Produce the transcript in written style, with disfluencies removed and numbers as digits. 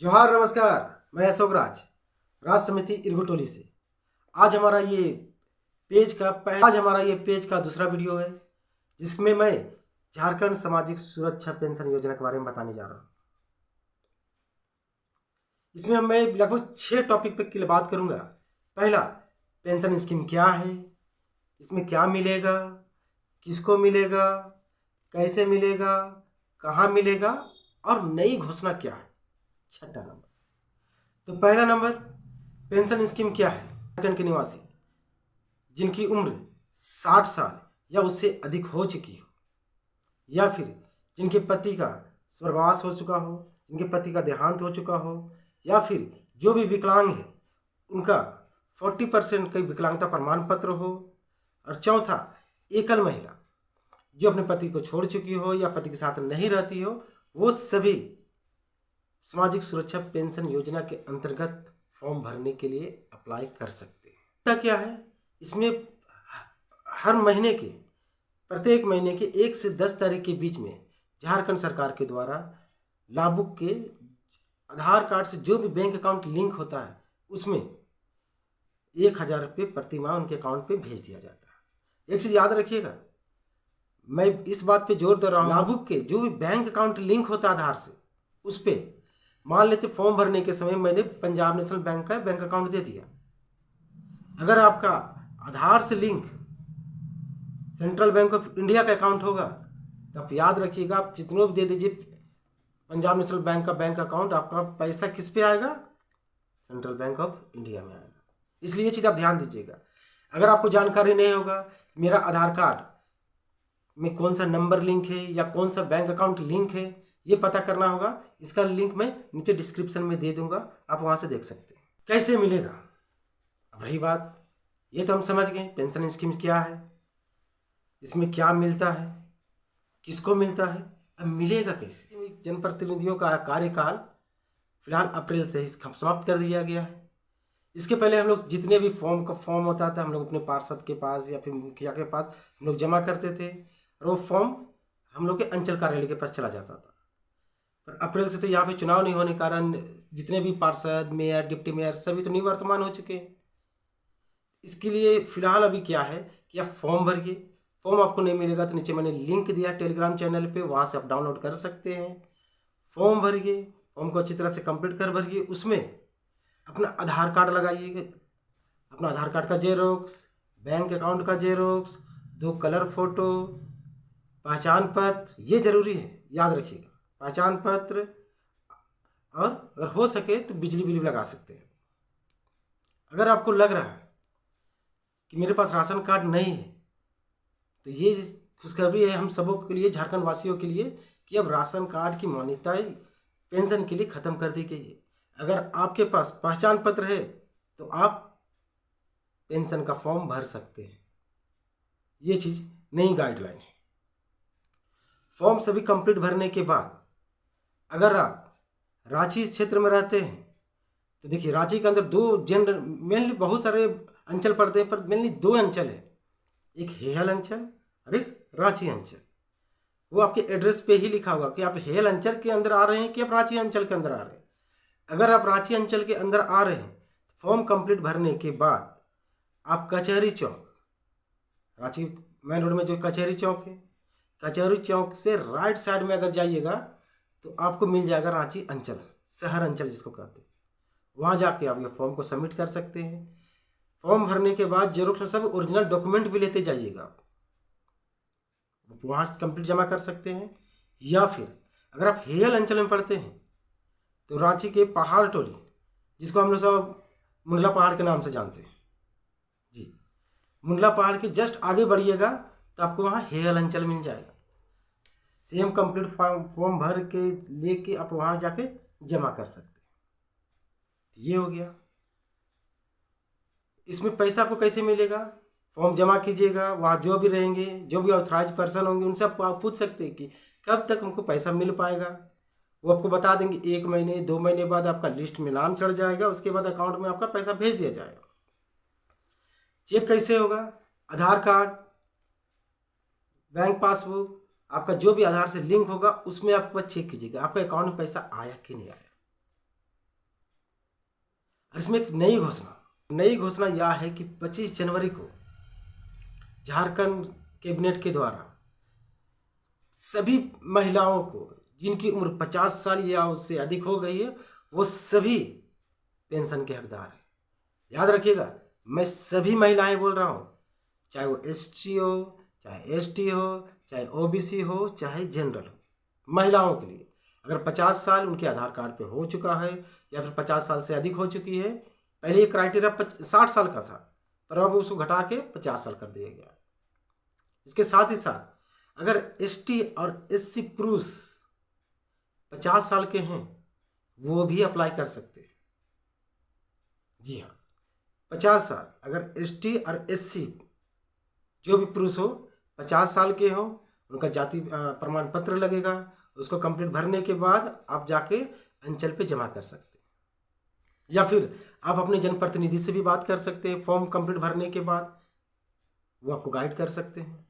जोहार नमस्कार। मैं अशोक राज समिति इरगोटोली से। आज हमारा ये पेज का दूसरा वीडियो है, जिसमें मैं झारखंड सामाजिक सुरक्षा पेंशन योजना के बारे में बताने जा रहा हूँ। इसमें मैं लगभग 6 टॉपिक पे बात करूंगा। पहला, पेंशन स्कीम क्या है, इसमें क्या मिलेगा, किसको मिलेगा, कैसे मिलेगा, कहाँ मिलेगा और नई घोषणा क्या है। छठा नंबर, तो पहला नंबर, पेंशन स्कीम क्या है। झारखंड के निवासी जिनकी उम्र 60 साल या उससे अधिक हो चुकी हो, या फिर जिनके पति का स्वर्गवास हो चुका हो, जिनके पति का देहांत हो चुका हो, या फिर जो भी विकलांग है उनका 40% का विकलांगता प्रमाण पत्र हो। और चौथा, एकल महिला जो अपने पति को छोड़ चुकी हो या पति के साथ नहीं रहती हो, वो सभी सामाजिक सुरक्षा पेंशन योजना के अंतर्गत फॉर्म भरने के लिए अप्लाई कर सकते हैं। क्या क्या है इसमें, हर महीने के प्रत्येक महीने के 1 से 10 तारीख के बीच में झारखंड सरकार के द्वारा लाभुक के आधार कार्ड से जो भी बैंक अकाउंट लिंक होता है उसमें 1000 रुपये प्रति माह उनके अकाउंट पे भेज दिया जाता है। एक चीज़ याद रखिएगा, मैं इस बात पे जोर दे रहा हूँ, लाभुक के जो भी बैंक अकाउंट लिंक होता है आधार से, उस पर मान लेते फॉर्म भरने के समय मैंने पंजाब नेशनल बैंक का बैंक अकाउंट दे दिया। अगर आपका आधार से link central bank of India का अकाउंट होगा तो आप याद रखिएगा, आप जितनों भी दे दीजिए पंजाब नेशनल बैंक का बैंक अकाउंट, आपका पैसा किस पे आएगा? सेंट्रल बैंक ऑफ इंडिया में आएगा। इसलिए ये चीज़ आप ध्यान दीजिएगा। अगर आपको जानकारी नहीं होगा मेरा आधार कार्ड में कौन सा नंबर लिंक है या कौन सा बैंक अकाउंट लिंक है, ये पता करना होगा। इसका लिंक मैं नीचे डिस्क्रिप्शन में दे दूंगा, आप वहाँ से देख सकते हैं। कैसे मिलेगा? अब रही बात, ये तो हम समझ गए पेंशन स्कीम क्या है, इसमें क्या मिलता है, किसको मिलता है। अब मिलेगा कैसे? जनप्रतिनिधियों का कार्यकाल फिलहाल अप्रैल से ही समाप्त कर दिया गया है। इसके पहले हम लोग जितने भी फॉर्म होता था, हम लोग अपने पार्षद के पास या फिर मुखिया के पास हम लोग जमा करते थे, और वो फॉर्म हम लोग के अंचल कार्यालय के पास चला जाता था। पर अप्रैल से तो यहाँ पे चुनाव नहीं होने के कारण जितने भी पार्षद, मेयर, डिप्टी मेयर सभी तो निवर्तमान हो चुके हैं। इसके लिए फिलहाल अभी क्या है कि आप फॉर्म भरिए। फॉर्म आपको नहीं मिलेगा तो नीचे मैंने लिंक दिया टेलीग्राम चैनल पे, वहाँ से आप डाउनलोड कर सकते हैं। फॉर्म भरिए, फॉर्म को अच्छी तरह से कंप्लीट कर भरिए। उसमें अपना आधार कार्ड लगाइएगा, अपना आधार कार्ड का जेरोक्स, बैंक अकाउंट का जेरोक्स, 2 कलर फोटो, पहचान पत्र, ये जरूरी है, याद रखिएगा। पहचान पत्र, और अगर हो सके तो बिजली बिल भी लगा सकते हैं। अगर आपको लग रहा है कि मेरे पास राशन कार्ड नहीं है, तो ये खुशखबरी है हम सबों के लिए, झारखंड वासियों के लिए, कि अब राशन कार्ड की मान्यता पेंशन के लिए ख़त्म कर दी गई है। अगर आपके पास पहचान पत्र है तो आप पेंशन का फॉर्म भर सकते हैं। ये चीज़ नई गाइडलाइन है। फॉर्म सभी कंप्लीट भरने के बाद अगर आप रांची क्षेत्र में रहते हैं तो देखिए, रांची के अंदर 2 जनरल मेनली बहुत सारे अंचल पड़ते हैं, पर मेनली 2 अंचल है, एक हेहल अंचल और एक रांची अंचल। वो आपके एड्रेस पे ही लिखा होगा कि आप हेहल अंचल के अंदर आ रहे हैं कि आप रांची अंचल के अंदर आ रहे हैं। अगर आप रांची अंचल के अंदर आ रहे हैं, फॉर्म कंप्लीट भरने के बाद आप कचहरी चौक, रांची मेन रोड में जो कचहरी चौक है, कचहरी चौक से राइट साइड में अगर जाइएगा तो आपको मिल जाएगा रांची अंचल, शहर अंचल जिसको कहते हैं। वहाँ जाके आप ये फॉर्म को सबमिट कर सकते हैं। फॉर्म भरने के बाद जेरोक्स सब ओरिजिनल डॉक्यूमेंट भी लेते जाइएगा, आप वहाँ से कंप्लीट जमा कर सकते हैं। या फिर अगर आप हेयल अंचल में पढ़ते हैं तो रांची के पहाड़ टोली, जिसको हम लोग सब मुंडला पहाड़ के नाम से जानते हैं जी, मुंडला पहाड़ के जस्ट आगे बढ़िएगा तो आपको वहाँ हेयल अंचल मिल जाएगा। सेम कंप्लीट फॉर्म भर के लेके आप वहाँ जाके जमा कर सकते हैं। ये हो गया। इसमें पैसा आपको कैसे मिलेगा? फॉर्म जमा कीजिएगा, वहाँ जो भी रहेंगे, जो भी ऑथराइज पर्सन होंगे, उनसे आप पूछ सकते हैं कि कब तक हमको पैसा मिल पाएगा। वो आपको बता देंगे 1 महीने 2 महीने बाद आपका लिस्ट में नाम चढ़ जाएगा, उसके बाद अकाउंट में आपका पैसा भेज दिया जाएगा। चेक कैसे होगा? आधार कार्ड, बैंक पासबुक, आपका जो भी आधार से लिंक होगा उसमें आप बस चेक कीजिएगा आपका अकाउंट में पैसा आया कि नहीं आया। और इसमें एक नई घोषणा यह है कि 25 जनवरी को झारखंड कैबिनेट के द्वारा सभी महिलाओं को जिनकी उम्र 50 साल या उससे अधिक हो गई है वो सभी पेंशन के हकदार हैं। याद रखिएगा, मैं सभी महिलाएं बोल रहा हूँ, चाहे वो ST हो, चाहे ST हो, चाहे OBC हो, चाहे जनरल हो। महिलाओं के लिए अगर 50 साल उनके आधार कार्ड पे हो चुका है या फिर 50 साल से अधिक हो चुकी है, पहले ये क्राइटेरिया 60 साल का था पर अब उसको घटा के 50 साल कर दिया गया। इसके साथ ही साथ अगर ST और SC पुरुष 50 साल के हैं वो भी अप्लाई कर सकते हैं। जी हाँ, 50 साल अगर ST और SC जो भी पुरुष हो 50 साल के हो, उनका जाति प्रमाण पत्र लगेगा, उसको कंप्लीट भरने के बाद आप जाके अंचल पे जमा कर सकते हैं या फिर आप अपने जनप्रतिनिधि से भी बात कर सकते हैं। फॉर्म कंप्लीट भरने के बाद वो आपको गाइड कर सकते हैं।